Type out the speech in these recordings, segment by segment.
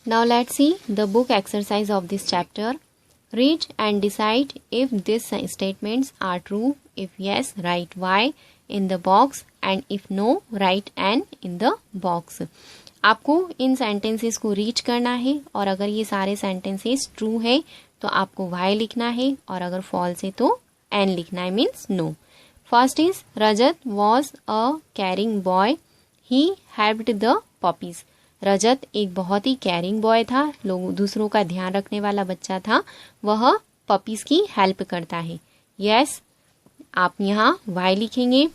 Now let's see the book exercise of this chapter. Read and decide if these statements are true. If yes, write Y in the box and if no, write N in the box. आपको इन sentences को read करना है और अगर ये सारे sentences true है तो आपको Y लिखना है और अगर फॉल्स है तो N लिखना है, means no. First is Rajat was a caring boy. He helped the puppies. Rajat एक बहुत ही केयरिंग बॉय था, लोग दूसरों का ध्यान रखने वाला बच्चा था. वह पपीज की हेल्प करता है. यस, आप यहाँ वाई लिखेंगे.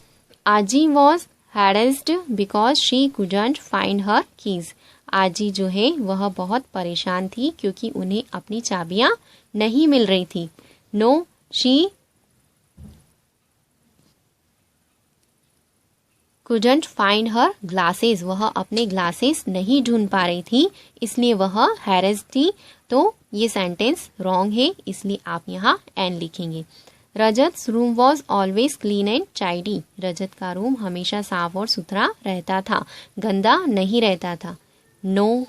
आजी was harassed because she couldn't find her keys. आजी जो है वह बहुत परेशान थी क्योंकि उन्हें अपनी चाबियां नहीं मिल रही थी. No, she couldn't find her glasses. वह अपने ग्लासेस नहीं ढूंढ पा रही थी, इसलिए वह हैरेस्ड थी. तो ये सेंटेंस रॉन्ग है, इसलिए आप यहाँ एन लिखेंगे. Rajat room was always clean and tidy. Rajat का रूम हमेशा साफ और सुथरा रहता था, गंदा नहीं रहता था. No.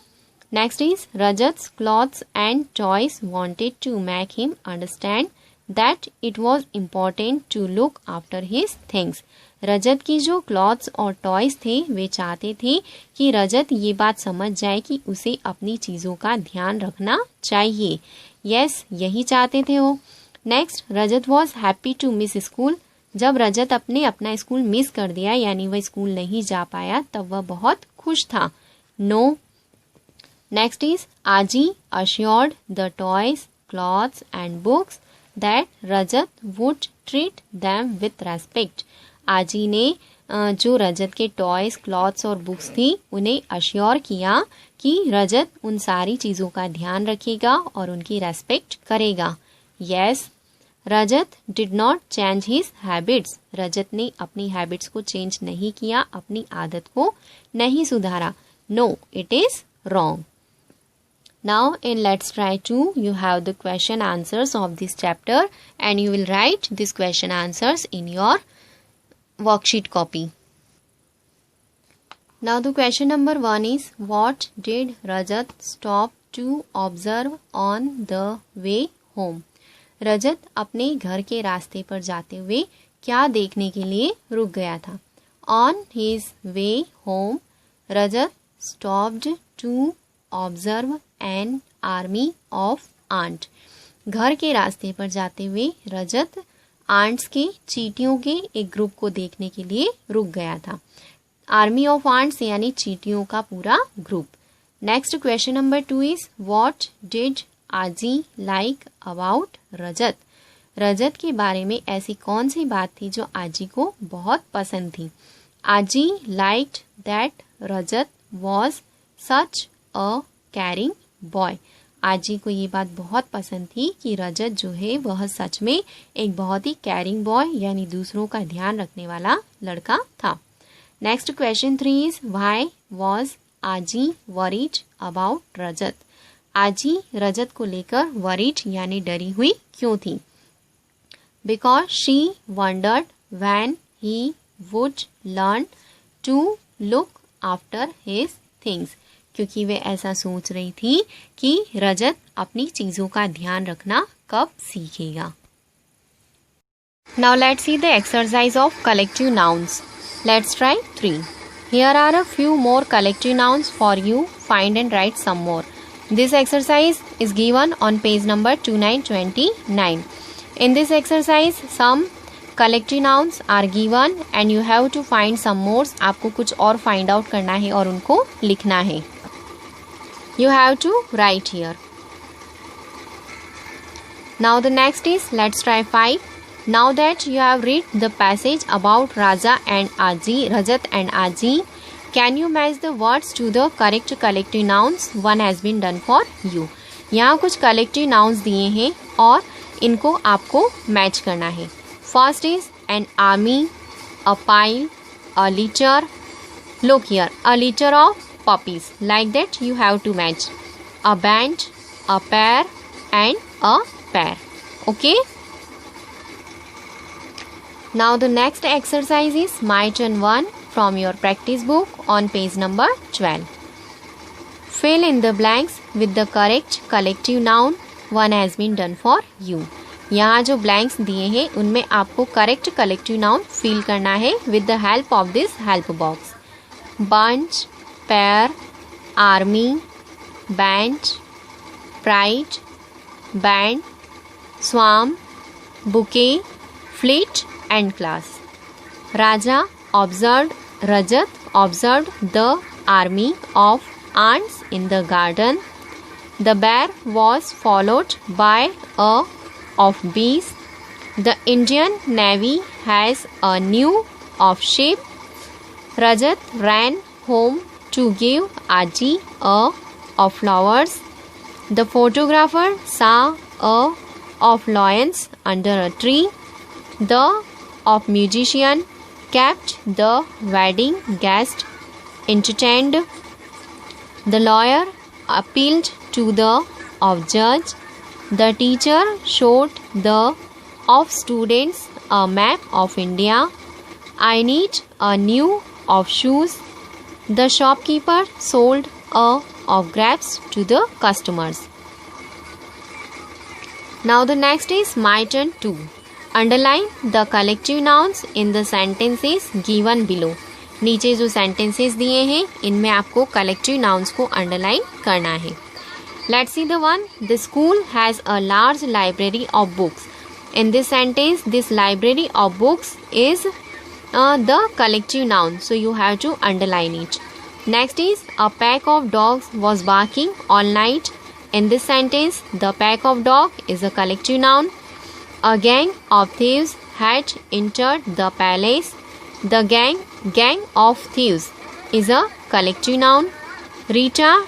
Next is Rajat clothes and toys wanted to make him understand that it was important to look after his things. Rajat की जो क्लॉथ्स और टॉयज थे वे चाहते थे कि रजत ये बात समझ जाए कि उसे अपनी चीजों का ध्यान रखना चाहिए. यस, यही चाहते थे वो. Next, Rajat was happy to miss school. जब रजत अपना स्कूल मिस कर दिया यानी वह स्कूल नहीं जा पाया तब वह बहुत खुश था. नो. नेक्स्ट इज आजी assured the toys, clothes and books that Rajat would treat them with respect. आजी ने जो रजत के टॉयज, क्लॉथ्स और बुक्स थी उन्हें अश्योर किया कि रजत उन सारी चीज़ों का ध्यान रखेगा और उनकी रेस्पेक्ट करेगा. Yes, Rajat did not change his habits. Rajat ने अपनी हैबिट्स को चेंज नहीं किया, अपनी आदत को नहीं सुधारा. No, it is wrong. Now in Let's Try To, you have the question answers of this chapter and you will write these question answers in your worksheet copy. Now the question number 1 is, what did Rajat stop to observe on the way home? रजत अपने घर के रास्ते पर जाते हुए क्या देखने के लिए रुक गया था? On his way home, Rajat stopped to observe an army of ant. घर के रास्ते पर जाते हुए रजत आंट्स के, चींटियों के एक ग्रुप को देखने के लिए रुक गया था. आर्मी ऑफ आंट्स यानी चींटियों का पूरा group. Next question number 2 is, what did आजी लाइक अबाउट रजत? रजत के बारे में ऐसी कौन सी बात थी जो आजी को बहुत पसंद थी? आजी liked that Rajat was such a caring boy. आजी को ये बात बहुत पसंद थी कि रजत जो है वह सच में एक बहुत ही कैरिंग बॉय यानी दूसरों का ध्यान रखने वाला लड़का था. Next question 3 is, why was आजी वरीड अबाउट रजत? आजी रजत को लेकर वरीड यानी डरी हुई क्यों थी? Because she wondered when he would learn to look after his things. क्योंकि वे ऐसा सोच रही थी कि रजत अपनी चीजों का ध्यान रखना कब सीखेगा. Now let's see the exercise of collective nouns. Let's try 3. Here are a few more collective nouns for you. Find and write some more. This exercise is given on page number 2929. In this exercise, some collective nouns are given and you have to find some more. आपको कुछ और find out करना है और उनको लिखना है. You have to write here. Now the next is, let's try 5. Now that you have read the passage about Raja and Aji, Rajat and Aji, can you match the words to the correct collective nouns? One has been done for you. यहाँ कुछ collective nouns दिए हैं और इनको आपको match करना है. First is an army, a pile, a litter. Look here, a litter of puppies. Like that you have to match. A band, a pair and a pair. Okay? Now the next exercise is my turn 1 from your practice book on page number 12. Fill in the blanks with the correct collective noun. One has been done for you. यहाँ जो blanks दिए हैं उनमें आपको correct collective noun fill करना है with the help of this help box. Bunch, pair, army, band, pride, band, swarm, bouquet, fleet and class. Raja observed, Rajat observed the army of ants in the garden. The bear was followed by a of bees. The Indian Navy has a new of ship. Rajat ran home to give Aji a of flowers. The photographer saw a of lions under a tree. The of musician kept the wedding guest entertained. The lawyer appealed to the of judge. The teacher showed the of students a map of India. I need a new of shoes. The shopkeeper sold a of grapes to the customers. Now the next is my turn too. Underline the collective nouns in the sentences given below. नीचे जो sentences दिए हैं इनमें आपको collective nouns को underline करना है. Let's see the one. The school has a large library of books. In this sentence, this library of books is the collective noun. So you have to underline it. Next is a pack of dogs was barking all night. In this sentence, the pack of dog is a collective noun. A gang of thieves had entered the palace. The gang of thieves is a collective noun. Rita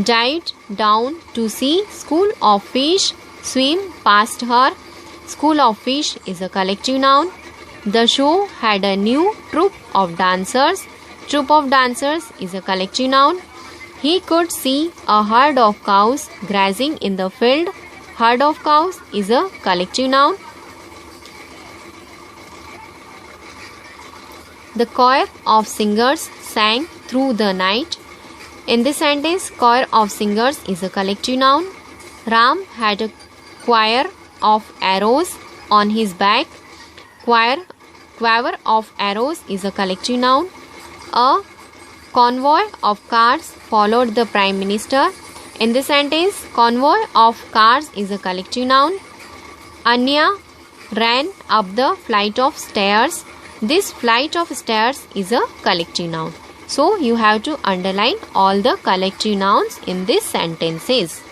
dived down to see school of fish swim past her. School of fish is a collective noun. The show had a new troupe of dancers. Troupe of dancers is a collective noun. He could see a herd of cows grazing in the field. Herd of cows is a collective noun. The choir of singers sang through the night. In this sentence, choir of singers is a collective noun. Ram had a quiver of arrows on his back. Quiver of arrows is a collective noun. A convoy of cars followed the Prime Minister. In this sentence, convoy of cars is a collective noun. Anya ran up the flight of stairs. This flight of stairs is a collective noun. So you have to underline all the collective nouns in these sentences.